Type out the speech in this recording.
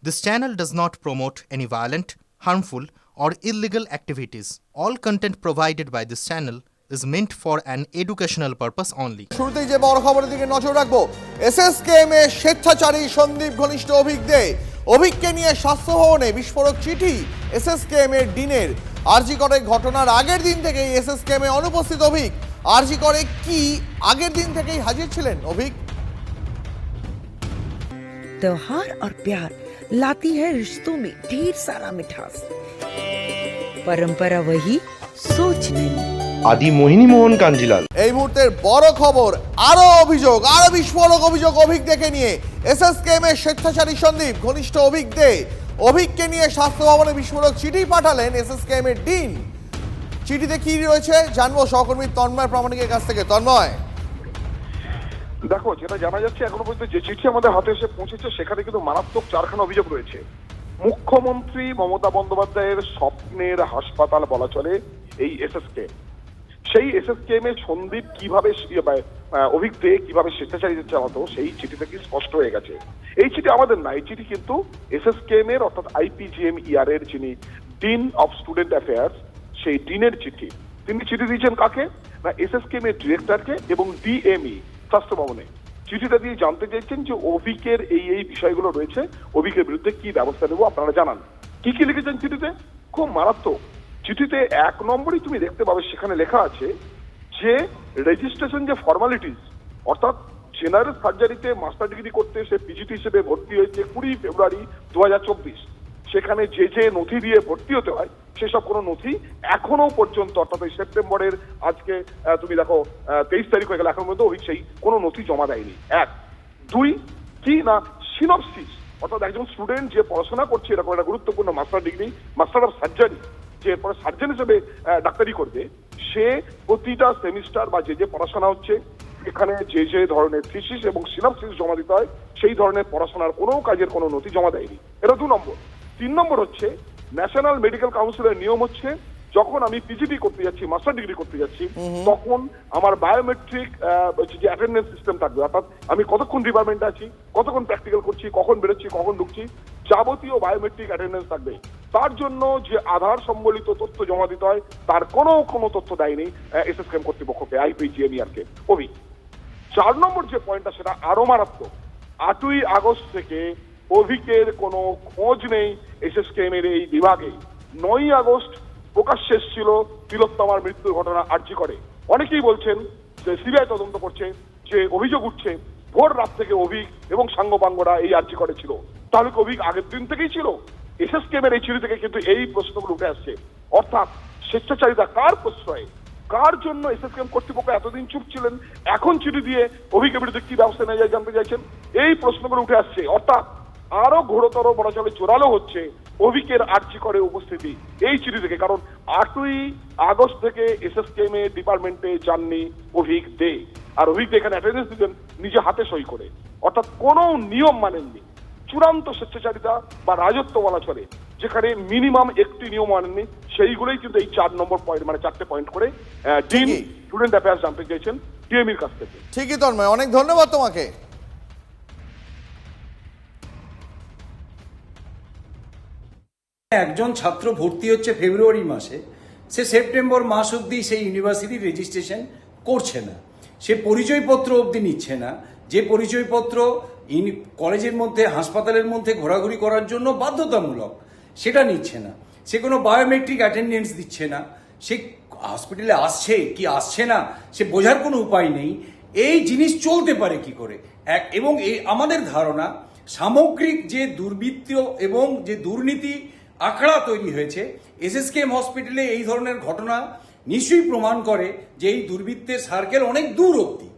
This channel does not promote any violent, harmful, or illegal activities. All content provided by this channel is meant for an educational purpose only. শুরুতেই যে বড় খবরের দিকে নজর রাখবো, এসএসকেএমে স্বেচ্ছাচারী সন্দীপ ঘনিষ্ঠ অভিক দে। অভিককে নিয়ে স্বাস্থ্য ভবনে বিস্ফোরক চিঠি এসএসকেএমের ডিনের। আরজি করে ঘটনার আগের দিন থেকেই এসএসকেএমে অনুপস্থিত অভিক। আরজি করে কি আগের দিন থেকেই হাজির ছিলেন অভিক? त्योहार और प्यार लाती है रिश्तों में ढेर सारा मिठास। परंपरा वही, सोच नहीं। আদি মোহিনী মোহন কাঞ্জিলাল। এই মুহূর্তের বড় খবর, আরো অভিযোগ, আরো বিস্ফোরক অভিযোগ অভিক দেখে নিয়ে। এসএসকেএমের স্বেচ্ছাচারী সন্দীপ ঘনিষ্ঠ অভিক দে অভিককে নিয়ে স্বাস্থ্য ভবনে বিস্ফোরক চিঠি পাঠালেন এসএসকেএমের ডিন। চিঠিতে কি রয়েছে জানবো সহকর্মী তন্ময় প্রামাণিকের কাছ থেকে। তন্ময়, দেখো, যেটা জানা যাচ্ছে এখনো পর্যন্ত যে চিঠি আমাদের হাতে এসে পৌঁছেছে সেখানে কিন্তু মারাত্মক 4খানা অভিযোগ রয়েছে। মুখ্যমন্ত্রী মমতা বন্দ্যোপাধ্যায়ের স্বপ্নের হাসপাতাল বলা চলে এই এসএসকেএম। সেই এসএসকেএম এর সন্দীপ কিভাবে অভিক দে কিভাবে স্বেচ্ছাচারী চালাতো সেই চিঠি থেকে স্পষ্ট হয়ে গেছে। এই চিঠি আমাদের না, এই চিঠি কিন্তু এসএসকেএম এর অর্থাৎ IPGMER এর যিনি ডিন অফ স্টুডেন্ট অ্যাফেয়ার্স সেই ডিনের চিঠি। তিনি চিঠি দিয়েছেন কাকে? না, এসএসকেএম এর ডিরেক্টরকে এবং DME স্বাস্থ্য ভবনে। চিঠিটা দিয়ে জানতে চাইছেন যে অভিকের এই বিষয়গুলো রয়েছে, অভিকের বিরুদ্ধে কি ব্যবস্থা নেবো আপনারা জানান। কি কি লিখেছেন চিঠিতে? খুব মারাত্মক। চিঠিতে 1 নম্বরই তুমি দেখতে পাবে, সেখানে লেখা আছে যে রেজিস্ট্রেশন যে ফর্মালিটিস, অর্থাৎ জেনারেল সার্জারিতে মাস্টার ডিগ্রি করতে সে পিজিটি হিসেবে ভর্তি হয়েছে 20 ফেব্রুয়ারি 2024। সেখানে যে নথি দিয়ে ভর্তি হতে হয় সেসব কোনো নথি এখনো পর্যন্ত, অর্থাৎ সেপ্টেম্বরের আজকে তুমি দেখো 23 তারিখ হয়ে গেল, এখন পর্যন্ত ওই সেই কোনো নথি জমা দেয়নি। 1, 2 কি না সিনপসিস, অর্থাৎ একজন স্টুডেন্ট যে পড়াশোনা করছে এরকম একটা গুরুত্বপূর্ণ master degree, master of surgery, যে এরপরে সার্জন হিসেবে ডাক্তারি করবে, সে প্রতিটা সেমিস্টার বা যে পড়াশোনা হচ্ছে এখানে যে ধরনের থিসিস এবং সিনপসিস জমা দিতে হয় সেই ধরনের পড়াশোনার কোনো কাজের কোনো নথি জমা দেয়নি। এটা 2 নম্বর। 3 নম্বর হচ্ছে ন্যাশনাল মেডিকেল কাউন্সিলের নিয়ম হচ্ছে যখন আমি পিজিটি করতে যাচ্ছি, মাস্টার ডিগ্রি করতে যাচ্ছি, তখন আমার বায়োমেট্রিক যে অ্যাটেন্ডেন্স সিস্টেম থাকবে, অর্থাৎ আমি কতক্ষণ ডিপার্টমেন্টে আছি, কতক্ষণ প্র্যাকটিক্যাল করছি, কখন বেরোচ্ছি, কখন ঢুকছি, যাবতীয় বায়োমেট্রিক অ্যাটেন্ডেন্স থাকবে। তার জন্য যে আধার সম্বলিত তথ্য জমা দিতে হয় তার কোনো তথ্য দেয়নি এসএসকেএম কর্তৃপক্ষকে, IPGMER কে অভিক। 4 নম্বর যে পয়েন্টটা সেটা আরো মারাত্মক। 8ই আগস্ট থেকে অভিকের কোনো খোঁজ নেই এসএসকেএম এর এই বিভাগে। 9ই আগস্ট প্রকাশ্যে এসেছিল তিলোত্তমার মৃত্যুর ঘটনা আরজি করে। অনেকেই বলছেন যে সিবিআই তদন্ত করছে, যে অভিযোগ উঠছে ভোর রাত থেকে অভিক এবং সাঙ্গপাঙ্গরা এই আরজি করে ছিল। তাহলে কি অভিক আগের দিন থেকেই ছিল? এসএসকেএম এর এই চিঠি থেকে কিন্তু এই প্রশ্নগুলো উঠে আসছে। অর্থাৎ স্বেচ্ছাচারিতা কার প্রশ্রয়ে, কার জন্য এসএসকেএম কর্তৃপক্ষ এতদিন চুপ ছিলেন, এখন চিঠি দিয়ে অভিকের বিরুদ্ধে কি ব্যবস্থা নেওয়া যায় জানতে চাইছেন, এই প্রশ্নগুলো উঠে আসছে। অর্থাৎ আরো ঘোরতর বলা চলে জোরালো হচ্ছে অভিকের আরজি করে উপস্থিতি এই চিঠি থেকে। কারণ 8ই আগস্ট থেকে এসএসকেএম এর ডিপার্টমেন্টে যাননি অভিক দে, আর অভিক দে এখানে অ্যাটেন্ডেন্স দিতেন নিজে হাতে সই করে। অর্থাৎ কোনো নিয়ম মানেননি, চূড়ান্ত স্বেচ্ছাচারিতা বা রাজত্ব বলা চলে, যেখানে মিনিমাম একটি নিয়ম মানেননি। সেইগুলোই কিন্তু এই 4 নম্বর পয়েন্ট, মানে 4টে পয়েন্ট করে ডিন স্টুডেন্ট অ্যাফেয়ার্স জানতে চাইছেন DMEর কাছ থেকে। ঠিকই তন্ময়, অনেক ধন্যবাদ তোমাকে। একজন ছাত্র ভর্তি হচ্ছে ফেব্রুয়ারি মাসে, সে সেপ্টেম্বর মাস অবধি সেই ইউনিভার্সিটির রেজিস্ট্রেশন করছে না, সে পরিচয়পত্র অবধি নিচ্ছে না, যে পরিচয়পত্র কলেজের মধ্যে হাসপাতালের মধ্যে ঘোরাঘুরি করার জন্য বাধ্যতামূলক সেটা নিচ্ছে না, সে কোনো বায়োমেট্রিক অ্যাটেন্ডেন্স দিচ্ছে না, সে হসপিটালে আসছে কি আসছে না সে বোঝার কোনো উপায় নেই। এই জিনিস চলতে পারে কি করে? এবং এই আমাদের ধারণা সামগ্রিক যে দুর্বৃত্ত এবং যে দুর্নীতি আখড়া তৈরি হয়েছে এসএসকেএম হসপিটালে, এই ধরনের ঘটনা নিশ্চয়ই প্রমাণ করে যে এই দুর্বৃত্তের সার্কেল অনেক দূর অবধি।